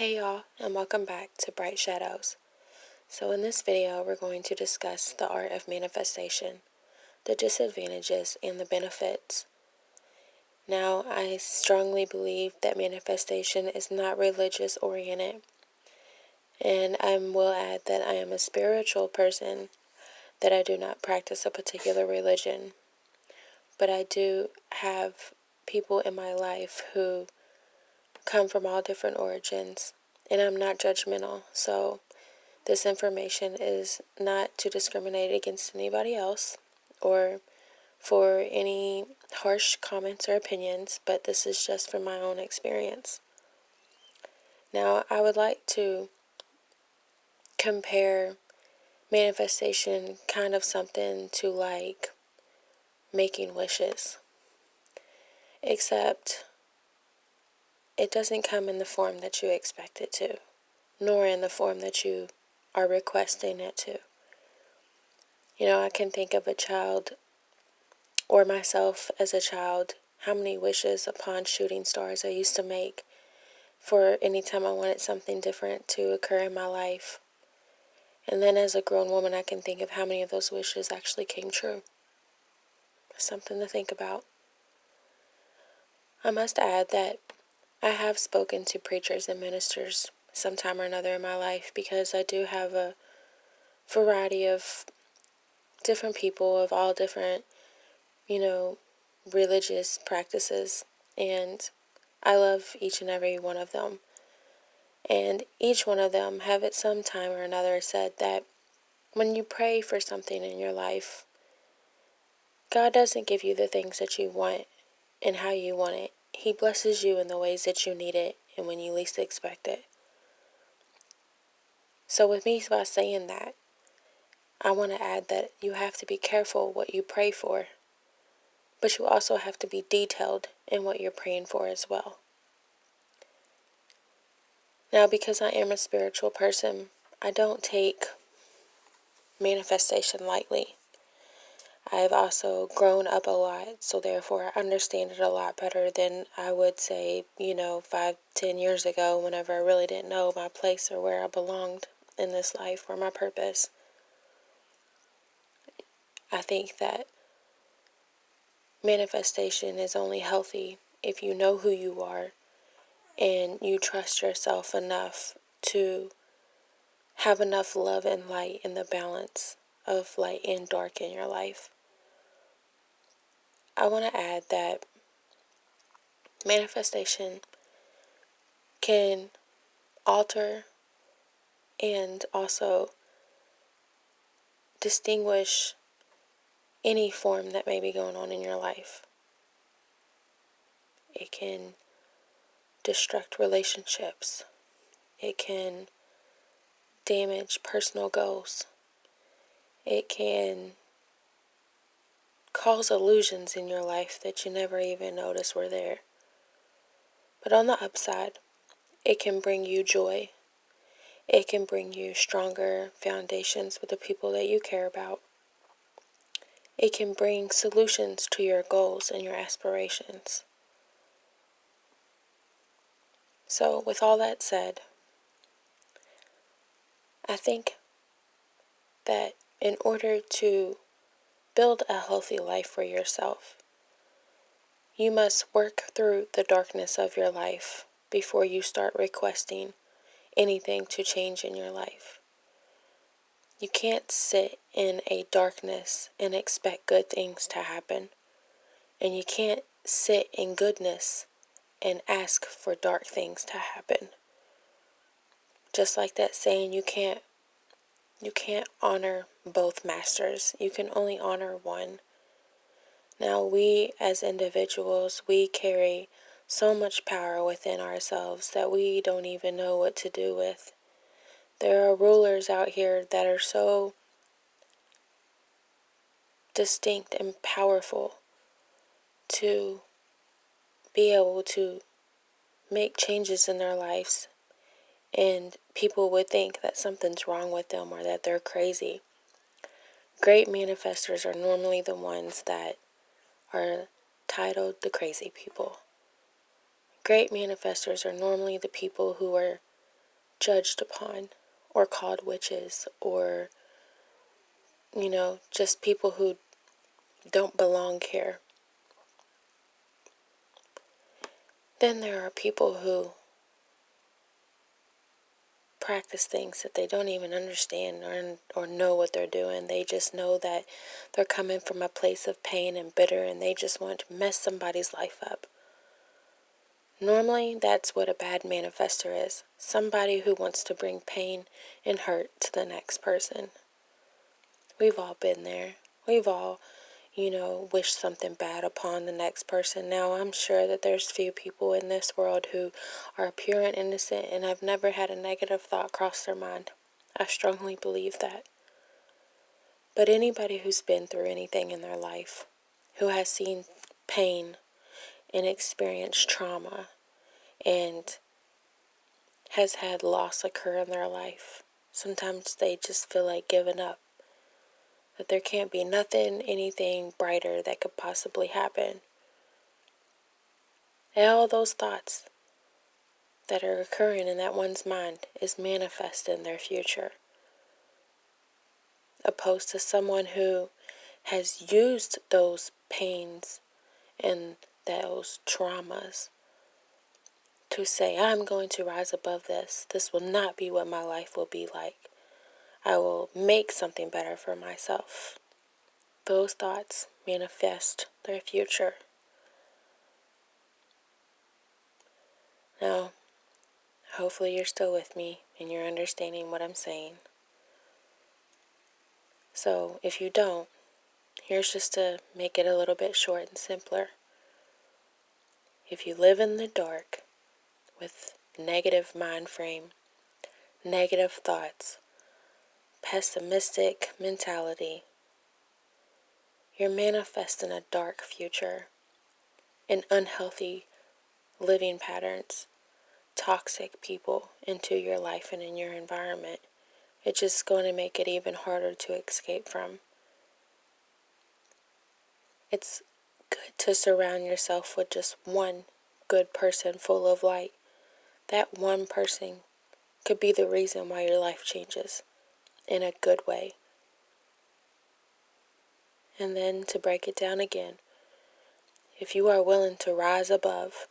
Hey y'all, and welcome back to Bright Shadows. So in this video, we're going to discuss the art of manifestation, the disadvantages and the benefits. Now, I strongly believe that manifestation is not religious oriented, and I will add that I am a spiritual person, that I do not practice a particular religion, but I do have people in my life who come from all different origins, and I'm not judgmental, so this information is not to discriminate against anybody else or for any harsh comments or opinions, but this is just from my own experience. Now, I would like to compare manifestation kind of something to like making wishes, except it doesn't come in the form that you expect it to, nor in the form that you are requesting it to. I can think of a child or myself as a child, how many wishes upon shooting stars I used to make for any time I wanted something different to occur in my life. And then as a grown woman, I can think of how many of those wishes actually came true. Something to think about. I must add that I have spoken to preachers and ministers sometime or another in my life because I do have a variety of different people of all different, religious practices, and I love each and every one of them. And each one of them have at some time or another said that when you pray for something in your life, God doesn't give you the things that you want and how you want it. He blesses you in the ways that you need it and when you least expect it. So with me by saying that, I want to add that you have to be careful what you pray for, but you also have to be detailed in what you're praying for as well. Now, because I am a spiritual person, I don't take manifestation lightly. I've also grown up a lot, so therefore I understand it a lot better than I would say, 5-10 years ago, whenever I really didn't know my place or where I belonged in this life or my purpose. I think that manifestation is only healthy if you know who you are and you trust yourself enough to have enough love and light in the balance of light and dark in your life. I want to add that manifestation can alter and also distinguish any form that may be going on in your life. It can destruct relationships. It can damage personal goals. It can cause illusions in your life that you never even noticed were there. But on the upside, it can bring you joy. It can bring you stronger foundations with the people that you care about. It can bring solutions to your goals and your aspirations. So, with all that said, I think that in order to build a healthy life for yourself, you must work through the darkness of your life before you start requesting anything to change in your life. You can't sit in a darkness and expect good things to happen. And you can't sit in goodness and ask for dark things to happen. Just like that saying, you can't honor both masters. You can only honor one. Now, we as individuals, we carry so much power within ourselves that we don't even know what to do with. There are rulers out here that are so distinct and powerful to be able to make changes in their lives, and people would think that something's wrong with them or that they're crazy. Great manifestors are normally the ones that are titled the crazy people. Great manifestors are normally the people who are judged upon or called witches or, just people who don't belong here. Then there are people who practice things that they don't even understand or know what they're doing. They just know that they're coming from a place of pain and bitter, and they just want to mess somebody's life up. Normally, that's what a bad manifester is. Somebody who wants to bring pain and hurt to the next person. We've all been there. We've all, wished something bad upon the next person. Now, I'm sure that there's few people in this world who are pure and innocent and have never had a negative thought cross their mind. I strongly believe that. But anybody who's been through anything in their life, who has seen pain and experienced trauma and has had loss occur in their life, sometimes they just feel like giving up. That there can't be anything brighter that could possibly happen. And all those thoughts that are occurring in that one's mind is manifesting their future. Opposed to someone who has used those pains and those traumas to say, I'm going to rise above this. This will not be what my life will be like. I will make something better for myself. Those thoughts manifest their future. Now, hopefully you're still with me and you're understanding what I'm saying. So, if you don't, here's just to make it a little bit short and simpler. If you live in the dark with negative mind frame, negative thoughts, pessimistic mentality, you're manifesting a dark future and unhealthy living patterns, toxic people into your life and in your environment. It's just going to make it even harder to escape from. It's good to surround yourself with just one good person full of light. That one person could be the reason why your life changes in a good way. And then to break it down again, if you are willing to rise above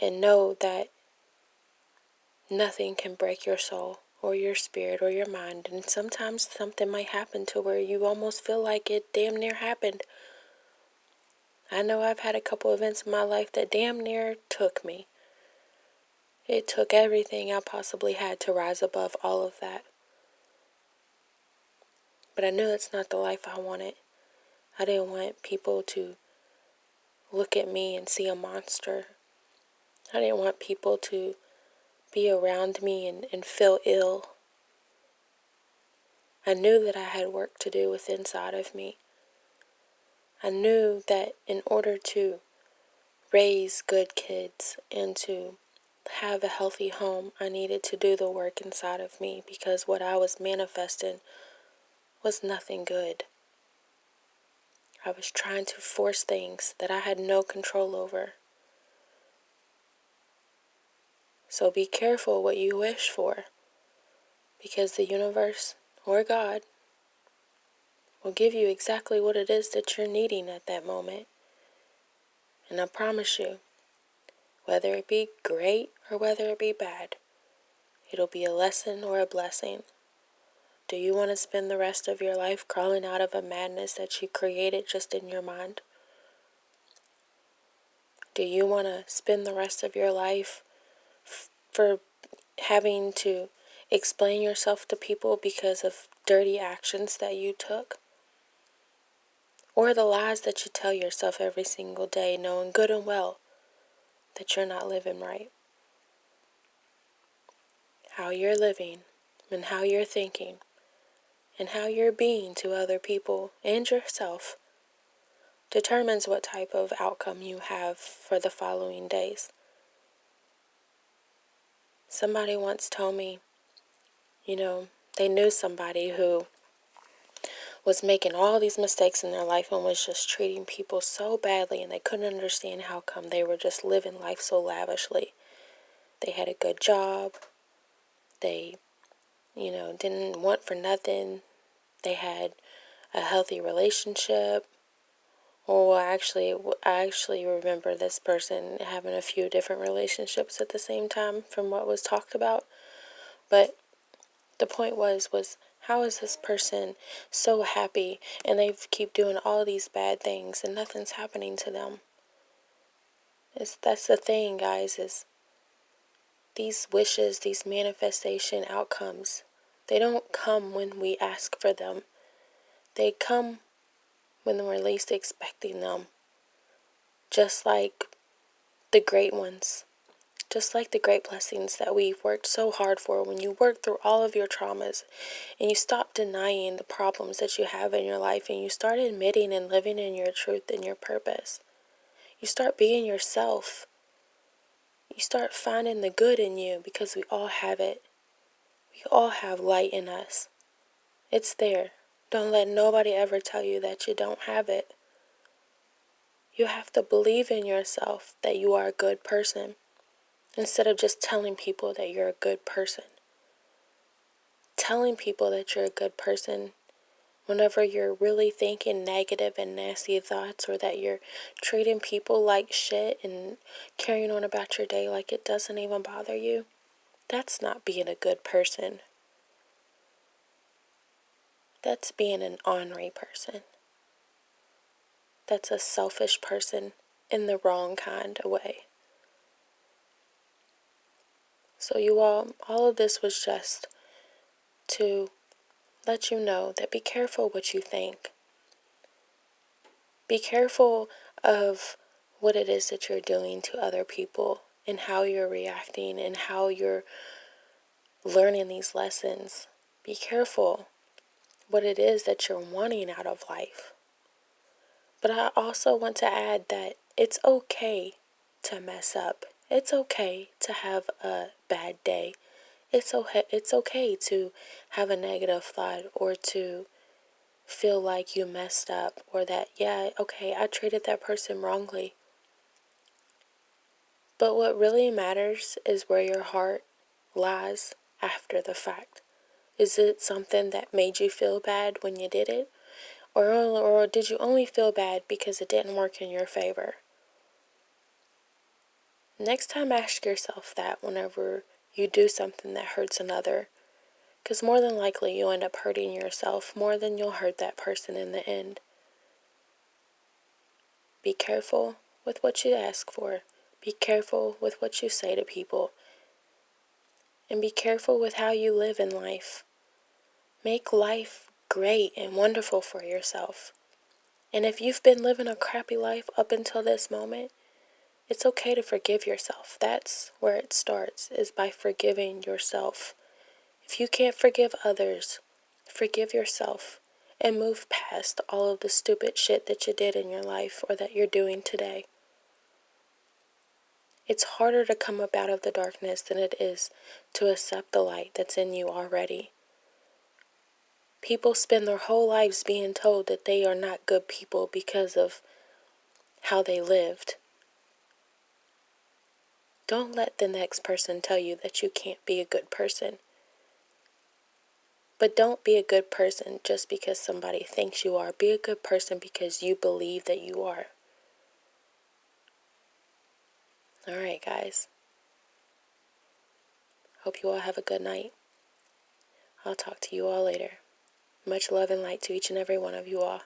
and know that nothing can break your soul or your spirit or your mind, and sometimes something might happen to where you almost feel like it damn near happened. I know I've had a couple events in my life that damn near took me. It took everything I possibly had to rise above all of that. But I knew it's not the life I wanted. I didn't want people to look at me and see a monster. I didn't want people to be around me and feel ill. I knew that I had work to do with inside of me. I knew that in order to raise good kids and to have a healthy home, I needed to do the work inside of me, because what I was manifesting was nothing good. I was trying to force things that I had no control over. So be careful what you wish for, because the universe or God will give you exactly what it is that you're needing at that moment. And I promise you, whether it be great or whether it be bad, it'll be a lesson or a blessing. Do you want to spend the rest of your life crawling out of a madness that you created just in your mind? Do you want to spend the rest of your life for having to explain yourself to people because of dirty actions that you took? Or the lies that you tell yourself every single day, knowing good and well that you're not living right? How you're living and how you're thinking and how you're being to other people and yourself determines what type of outcome you have for the following days. Somebody once told me, they knew somebody who was making all these mistakes in their life and was just treating people so badly, and they couldn't understand how come they were just living life so lavishly. They had a good job, they, didn't want for nothing. They had a healthy relationship. Or well, I actually remember this person having a few different relationships at the same time from what was talked about. But the point was how is this person so happy and they keep doing all these bad things and nothing's happening to them? That's the thing, guys, is these wishes, these manifestation outcomes, they don't come when we ask for them. They come when we're least expecting them. Just like the great ones. Just like the great blessings that we've worked so hard for. When you work through all of your traumas and you stop denying the problems that you have in your life and you start admitting and living in your truth and your purpose. You start being yourself. You start finding the good in you because we all have it. We all have light in us. It's there. Don't let nobody ever tell you that you don't have it. You have to believe in yourself that you are a good person instead of just telling people that you're a good person. Telling people that you're a good person whenever you're really thinking negative and nasty thoughts, or that you're treating people like shit and carrying on about your day like it doesn't even bother you, that's not being a good person. That's being an ornery person. That's a selfish person in the wrong kind of way. So you all of this was just to let you know that be careful what you think. Be careful of what it is that you're doing to other people and how you're reacting and how you're learning these lessons. Be careful what it is that you're wanting out of life. But I also want to add that it's okay to mess up. It's okay to have a bad day. It's okay to have a negative thought or to feel like you messed up, or that, yeah, okay, I treated that person wrongly. But what really matters is where your heart lies after the fact. Is it something that made you feel bad when you did it? Or did you only feel bad because it didn't work in your favor? Next time, ask yourself that whenever you do something that hurts another. Because more than likely, you'll end up hurting yourself more than you'll hurt that person in the end. Be careful with what you ask for. Be careful with what you say to people. And be careful with how you live in life. Make life great and wonderful for yourself. And if you've been living a crappy life up until this moment, it's okay to forgive yourself. That's where it starts, is by forgiving yourself. If you can't forgive others, forgive yourself and move past all of the stupid shit that you did in your life or that you're doing today. It's harder to come up out of the darkness than it is to accept the light that's in you already. People spend their whole lives being told that they are not good people because of how they lived. Don't let the next person tell you that you can't be a good person. But don't be a good person just because somebody thinks you are. Be a good person because you believe that you are. Alright, guys. Hope you all have a good night. I'll talk to you all later. Much love and light to each and every one of you all.